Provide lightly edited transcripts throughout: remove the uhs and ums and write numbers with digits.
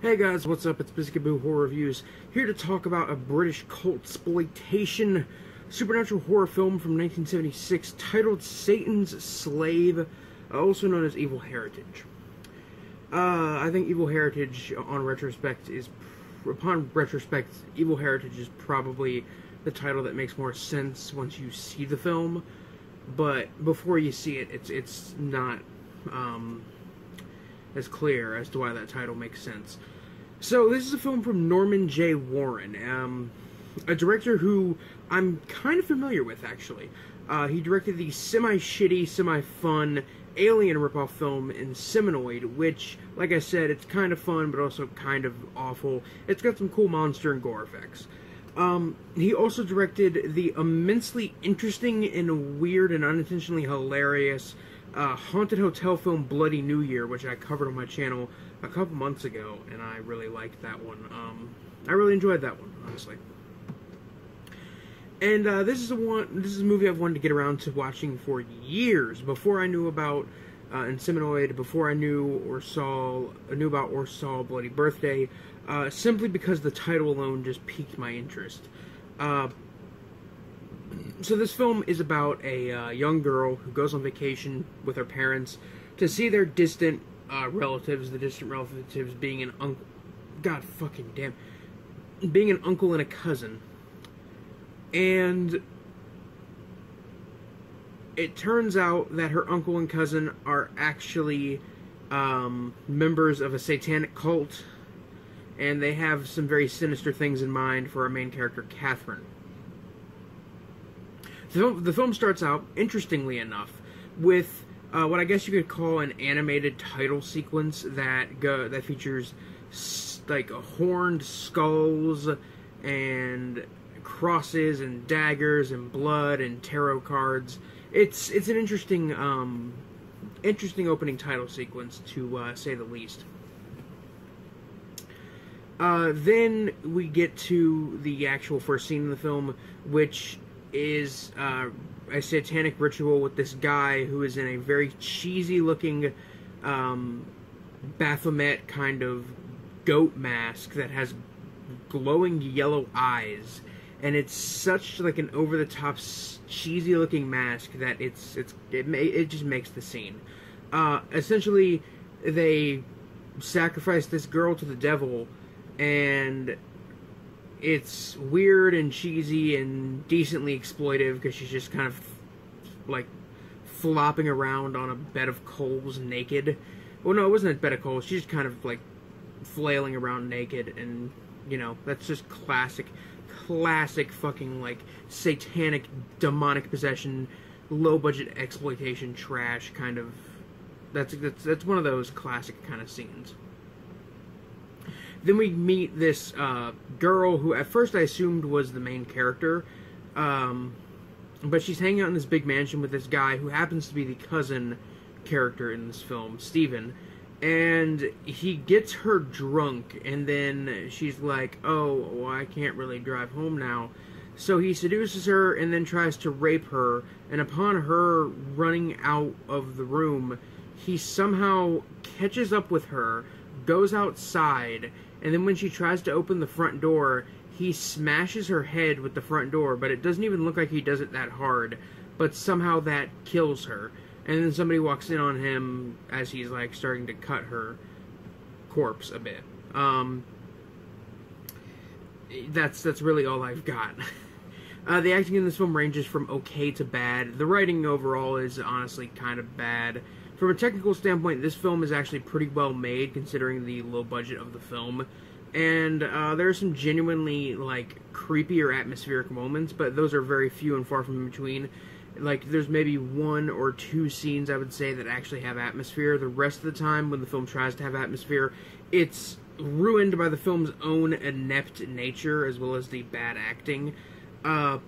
Hey guys, what's up? It's Biscuitboo Horror Reviews, here to talk about a British cult-sploitation supernatural horror film from 1976 titled Satan's Slave, also known as Evil Heritage. I think Evil Heritage, upon retrospect, Evil Heritage is probably the title that makes more sense once you see the film, but before you see it, it's not as clear as to why that title makes sense. So this is a film from Norman J. Warren, a director who I'm kind of familiar with, actually. He directed the semi-shitty, semi-fun Alien ripoff film Inseminoid, which, like I said, it's kind of fun, but also kind of awful. It's got some cool monster and gore effects. He also directed the immensely interesting and weird and unintentionally hilarious haunted hotel film Bloody New Year, which I covered on my channel a couple months ago, and I really liked that one. I really enjoyed that one, honestly. And this is a movie I've wanted to get around to watching for years, before I knew about Inseminoid, before I knew about or saw Bloody Birthday, simply because the title alone just piqued my interest. So this film is about a young girl who goes on vacation with her parents to see their distant relatives, the distant relatives being an uncle, being an uncle and a cousin. And it turns out that her uncle and cousin are actually members of a satanic cult, and they have some very sinister things in mind for our main character, Catherine. The film starts out, interestingly enough, with what I guess you could call an animated title sequence that features like horned skulls and crosses and daggers and blood and tarot cards. It's an interesting opening title sequence, to say the least. Then we get to the actual first scene in the film, which is a satanic ritual with this guy who is in a very cheesy looking Baphomet kind of goat mask that has glowing yellow eyes, and it's such like an over the top cheesy looking mask that it just makes the scene. Essentially, they sacrifice this girl to the devil, and it's weird and cheesy and decently exploitive because she's just kind of like flopping around on a bed of coals naked. Well, no, it wasn't a bed of coals. She's just kind of like flailing around naked, and you know, that's just classic fucking like satanic demonic possession, low budget exploitation trash kind of. That's one of those classic kind of scenes. Then we meet this girl who at first I assumed was the main character, but she's hanging out in this big mansion with this guy who happens to be the cousin character in this film, Steven, and he gets her drunk, and then she's like, oh, well, I can't really drive home now. So he seduces her and then tries to rape her, and upon her running out of the room, he somehow catches up with her, goes outside, and then when she tries to open the front door, he smashes her head with the front door, but it doesn't even look like he does it that hard, but somehow that kills her. And then somebody walks in on him as he's like starting to cut her corpse a bit. That's really all I've got. The acting in this film ranges from okay to bad. The writing overall is honestly kind of bad. From a technical standpoint, this film is actually pretty well made considering the low budget of the film. And there are some genuinely like creepy or atmospheric moments, but those are very few and far from in between. Like, there's maybe one or two scenes, I would say, that actually have atmosphere. The rest of the time, when the film tries to have atmosphere, it's ruined by the film's own inept nature, as well as the bad acting. As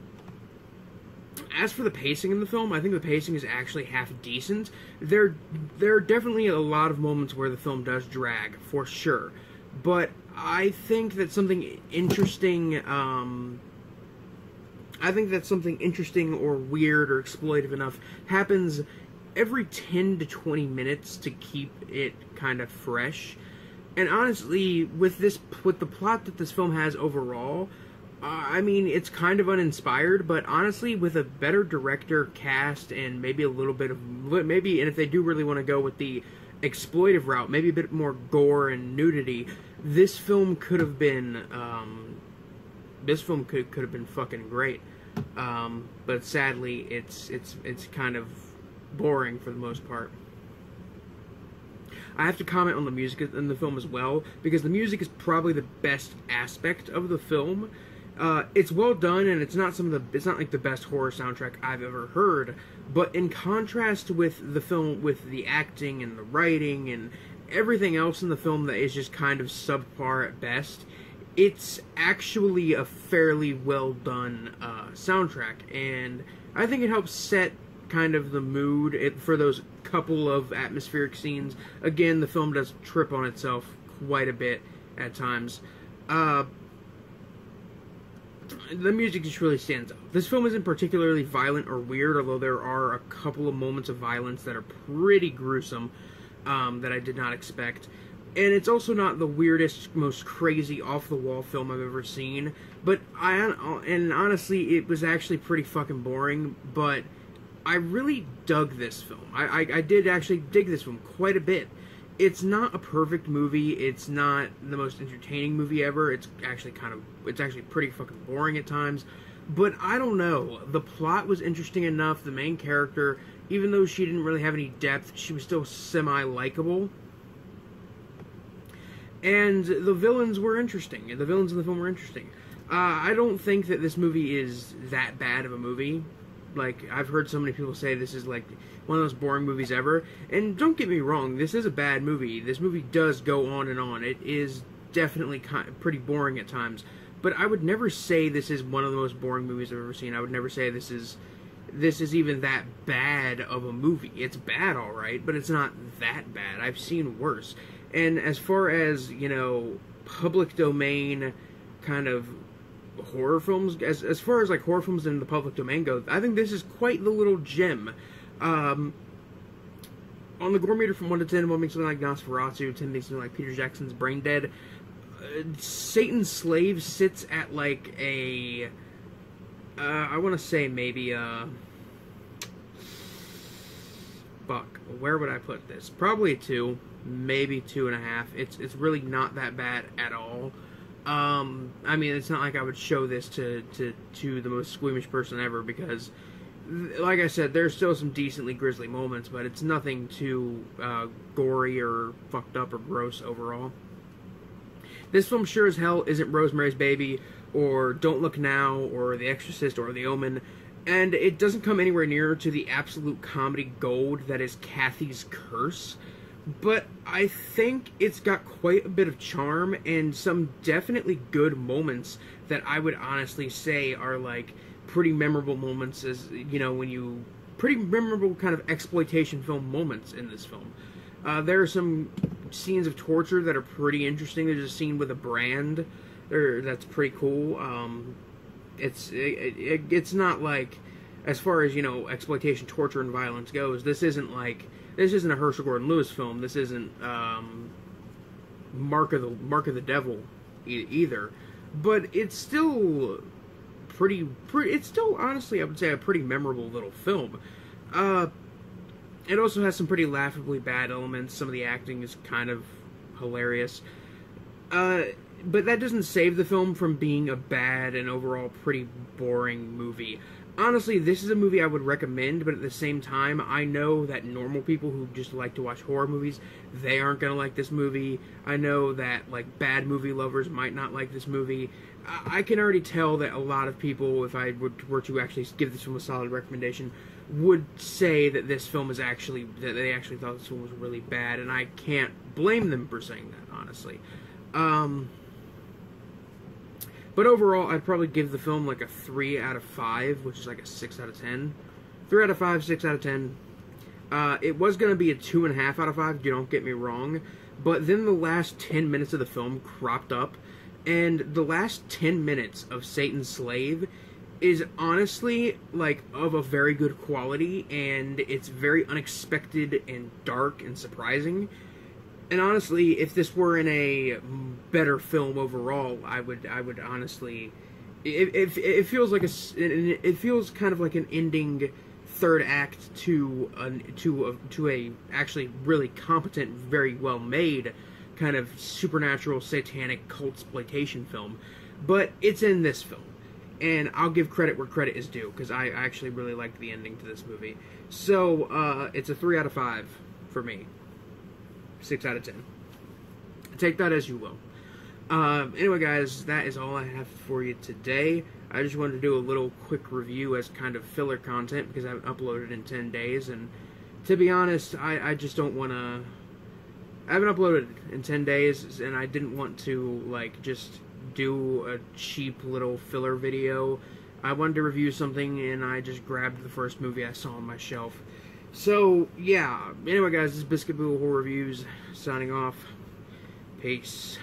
for the pacing in the film, I think the pacing is actually half decent. There are definitely a lot of moments where the film does drag, for sure. But I think that something interesting, or weird or exploitive enough happens every 10 to 20 minutes to keep it kind of fresh. And honestly, with the plot that this film has overall, I mean, it's kind of uninspired, but honestly, with a better director, cast, and maybe a little bit of, and if they do really want to go with the exploitive route, maybe a bit more gore and nudity, this film could have been, could have been fucking great. But sadly, it's kind of boring for the most part. I have to comment on the music in the film as well, because the music is probably the best aspect of the film. It's well done, and it's not like the best horror soundtrack I've ever heard, but in contrast with the film, with the acting and the writing and everything else in the film that is just kind of subpar at best, it's actually a fairly well done soundtrack, and I think it helps set kind of the mood for those couple of atmospheric scenes. Again, the film does trip on itself quite a bit at times. The music just really stands out. This film isn't particularly violent or weird, although there are a couple of moments of violence that are pretty gruesome that I did not expect. And it's also not the weirdest, most crazy, off-the-wall film I've ever seen. But and honestly, it was actually pretty fucking boring, but I really dug this film. I did actually dig this film quite a bit. It's not a perfect movie. It's not the most entertaining movie ever. It's actually pretty fucking boring at times. But I don't know. The plot was interesting enough. The main character, even though she didn't really have any depth, she was still semi-likable. And the villains were interesting. The villains in the film were interesting. I don't think that this movie is that bad of a movie. Like, I've heard so many people say this is, like, one of those boring movies ever. And don't get me wrong, this is a bad movie. This movie does go on and on. It is definitely pretty boring at times. But I would never say this is one of the most boring movies I've ever seen. I would never say this is even that bad of a movie. It's bad, alright, but it's not that bad. I've seen worse. And as far as, you know, public domain kind of horror films, as far as like horror films in the public domain go, I think this is quite the little gem. On the gore meter from 1 to 10, one makes something like Nosferatu, 10 makes something like Peter Jackson's Brain Dead. Satan's Slave sits at like a I want to say maybe fuck, where would I put this? Probably a 2, maybe 2.5. It's really not that bad at all. I mean, it's not like I would show this to the most squeamish person ever, because, like I said, there's still some decently grisly moments, but it's nothing too gory or fucked up or gross overall. This film sure as hell isn't Rosemary's Baby, or Don't Look Now, or The Exorcist, or The Omen, and it doesn't come anywhere near to the absolute comedy gold that is Kathy's Curse. But I think it's got quite a bit of charm and some definitely good moments that I would honestly say are like pretty memorable moments, as you know, pretty memorable kind of exploitation film moments in this film. There are some scenes of torture that are pretty interesting. There's a scene with a brand that's pretty cool. It's not like, as far as, you know, exploitation, torture, and violence goes, this isn't a Herschel Gordon Lewis film. This isn't Mark of the Devil either. But it's still it's still, honestly, I would say, a pretty memorable little film. It also has some pretty laughably bad elements. Some of the acting is kind of hilarious. But that doesn't save the film from being a bad and overall pretty boring movie. Honestly, this is a movie I would recommend, but at the same time, I know that normal people who just like to watch horror movies, they aren't going to like this movie. I know that, like, bad movie lovers might not like this movie. I can already tell that a lot of people, if I were to actually give this film a solid recommendation, would say that this film is actually, that they actually thought this film was really bad, and I can't blame them for saying that, honestly. But overall, I'd probably give the film like a 3 out of 5, which is like a 6 out of 10. 3 out of 5, 6 out of 10. It was going to be a 2.5 out of 5, don't get me wrong. But then the last 10 minutes of the film cropped up, and the last 10 minutes of Satan's Slave is honestly, like, of a very good quality, and it's very unexpected and dark and surprising. And honestly, if this were in a better film overall, I would honestly, it feels like it feels kind of like an ending third act to a actually really competent, very well made kind of supernatural satanic cult exploitation film, but it's in this film, and I'll give credit where credit is due because I actually really liked the ending to this movie. So it's a 3 out of 5 for me. 6 out of 10. Take that as you will. Anyway, guys, that is all I have for you today. I just wanted to do a little quick review as kind of filler content because I haven't uploaded in 10 days, and to be honest, I just don't want to... I haven't uploaded in 10 days, and I didn't want to, like, just do a cheap little filler video. I wanted to review something, and I just grabbed the first movie I saw on my shelf. So, yeah. Anyway, guys, this is Biscuit Boo Horror Reviews, signing off. Peace.